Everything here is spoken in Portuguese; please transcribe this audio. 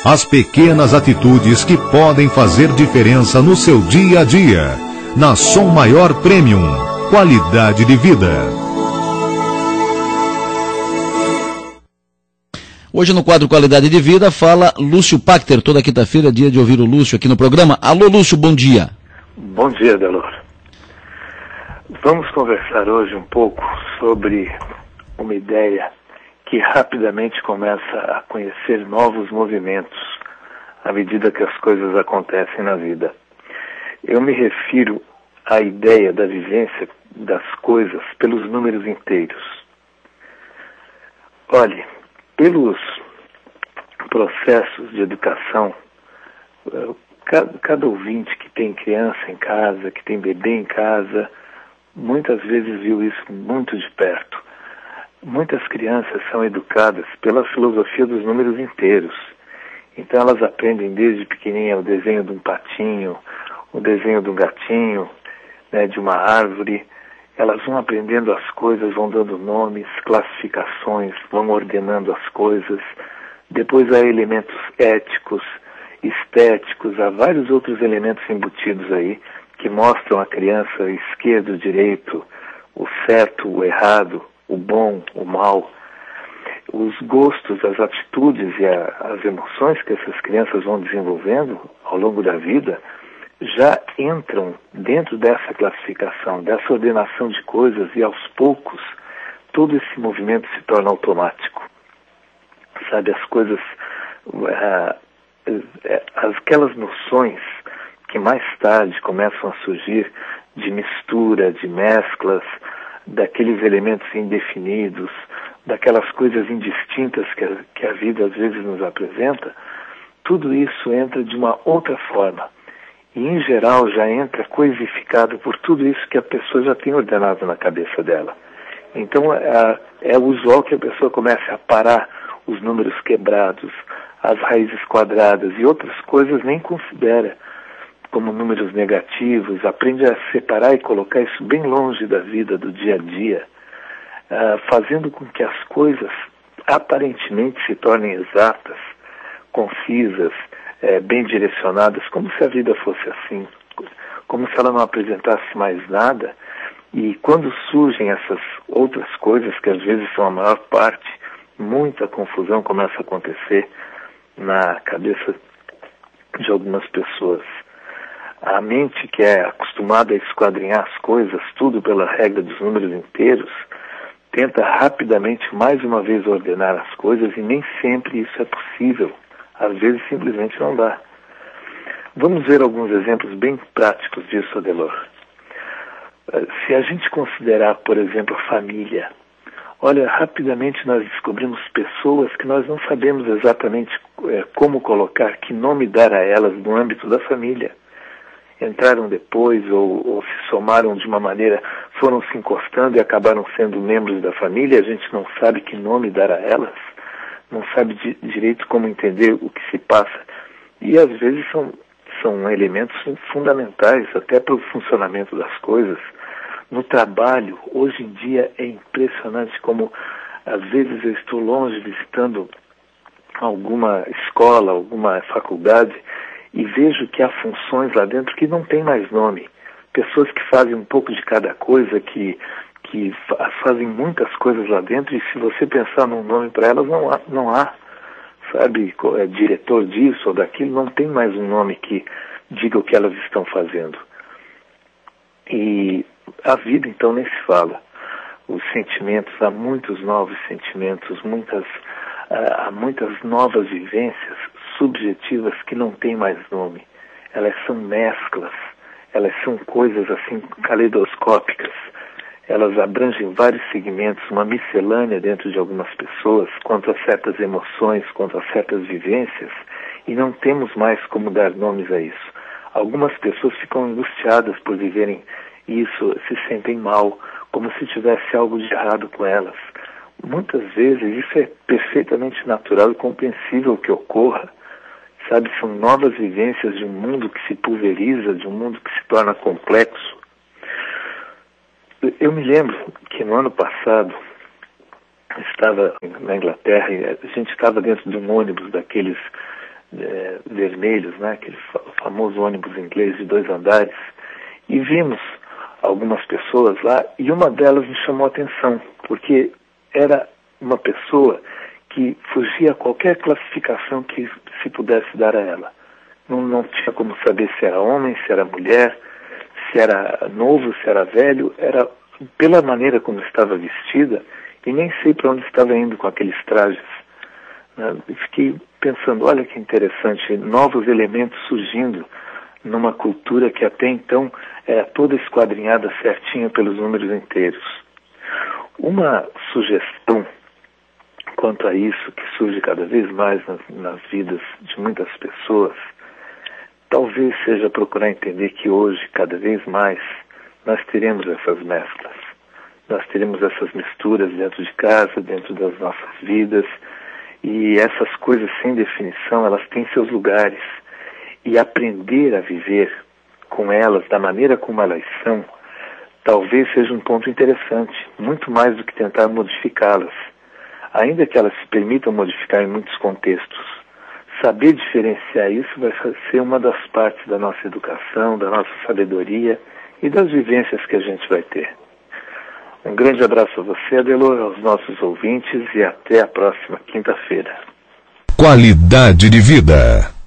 As pequenas atitudes que podem fazer diferença no seu dia a dia. Na Som Maior Premium. Qualidade de vida. Hoje no quadro Qualidade de Vida fala Lúcio Pachter. Toda quinta-feira é dia de ouvir o Lúcio aqui no programa. Alô, Lúcio, bom dia. Bom dia, Delor. Vamos conversar hoje um pouco sobre uma ideia que rapidamente começa a conhecer novos movimentos à medida que as coisas acontecem na vida. Eu me refiro à ideia da vivência das coisas pelos números inteiros. Olhe, pelos processos de educação, cada ouvinte que tem criança em casa, que tem bebê em casa, muitas vezes viu isso muito de perto. Muitas crianças são educadas pela filosofia dos números inteiros. Então elas aprendem desde pequenininha o desenho de um patinho, o desenho de um gatinho, né, de uma árvore. Elas vão aprendendo as coisas, vão dando nomes, classificações, vão ordenando as coisas. Depois há elementos éticos, estéticos, há vários outros elementos embutidos aí que mostram a criança esquerdo, direito, o certo, o errado, o bom, o mal. Os gostos, as atitudes e as emoções que essas crianças vão desenvolvendo ao longo da vida já entram dentro dessa classificação, dessa ordenação de coisas, e aos poucos todo esse movimento se torna automático. Sabe, as coisas, aquelas noções que mais tarde começam a surgir de mistura, de mesclas, daqueles elementos indefinidos, daquelas coisas indistintas que a vida às vezes nos apresenta, tudo isso entra de uma outra forma. E, em geral, já entra coisificado por tudo isso que a pessoa já tem ordenado na cabeça dela. Então, é usual que a pessoa comece a parar os números quebrados, as raízes quadradas e outras coisas nem considera como números negativos, aprende a separar e colocar isso bem longe da vida, do dia a dia, fazendo com que as coisas aparentemente se tornem exatas, concisas, bem direcionadas, como se a vida fosse assim, como se ela não apresentasse mais nada. E quando surgem essas outras coisas, que às vezes são a maior parte, muita confusão começa a acontecer na cabeça de algumas pessoas. A mente, que é acostumada a esquadrinhar as coisas, tudo pela regra dos números inteiros, tenta rapidamente, mais uma vez, ordenar as coisas, e nem sempre isso é possível. Às vezes, simplesmente não dá. Vamos ver alguns exemplos bem práticos disso, Adelor. Se a gente considerar, por exemplo, a família, olha, rapidamente nós descobrimos pessoas que nós não sabemos exatamente como colocar, que nome dar a elas no âmbito da família. Entraram depois ou se somaram de uma maneira, foram se encostando e acabaram sendo membros da família, a gente não sabe que nome dar a elas, não sabe direito como entender o que se passa. E às vezes são elementos fundamentais até para o funcionamento das coisas. No trabalho, hoje em dia é impressionante como às vezes eu estou longe visitando alguma escola, alguma faculdade, e vejo que há funções lá dentro que não tem mais nome. Pessoas que fazem um pouco de cada coisa, que fazem muitas coisas lá dentro, e se você pensar num nome para elas, não há. Sabe, diretor disso ou daquilo, não tem mais um nome que diga o que elas estão fazendo. E a vida, então, nem se fala. Os sentimentos, há muitos novos sentimentos, há muitas novas vivências subjetivas que não têm mais nome. Elas são mesclas, elas são coisas assim caleidoscópicas. Elas abrangem vários segmentos, uma miscelânea dentro de algumas pessoas, quanto a certas emoções, quanto a certas vivências, e não temos mais como dar nomes a isso. Algumas pessoas ficam angustiadas por viverem isso, se sentem mal, como se tivesse algo de errado com elas. Muitas vezes isso é perfeitamente natural e compreensível que ocorra. Sabe, são novas vivências de um mundo que se pulveriza, de um mundo que se torna complexo. Eu me lembro que no ano passado, estava na Inglaterra e a gente estava dentro de um ônibus daqueles vermelhos, né, aquele famoso ônibus inglês de 2 andares, e vimos algumas pessoas lá, e uma delas me chamou a atenção, porque era uma pessoa que fugia a qualquer classificação que se pudesse dar a ela. Não tinha como saber se era homem, se era mulher, se era novo, se era velho, era pela maneira como estava vestida, e nem sei para onde estava indo com aqueles trajes. Fiquei pensando, olha que interessante, novos elementos surgindo numa cultura que até então era toda esquadrinhada certinha pelos números inteiros. Uma sugestão quanto a isso, que surge cada vez mais nas vidas de muitas pessoas, talvez seja procurar entender que hoje, cada vez mais, nós teremos essas mesclas. Nós teremos essas misturas dentro de casa, dentro das nossas vidas, e essas coisas sem definição, elas têm seus lugares. E aprender a viver com elas, da maneira como elas são, talvez seja um ponto interessante, muito mais do que tentar modificá-las. Ainda que elas se permitam modificar em muitos contextos, saber diferenciar isso vai ser uma das partes da nossa educação, da nossa sabedoria e das vivências que a gente vai ter. Um grande abraço a você, Adelor, aos nossos ouvintes, e até a próxima quinta-feira. Qualidade de vida.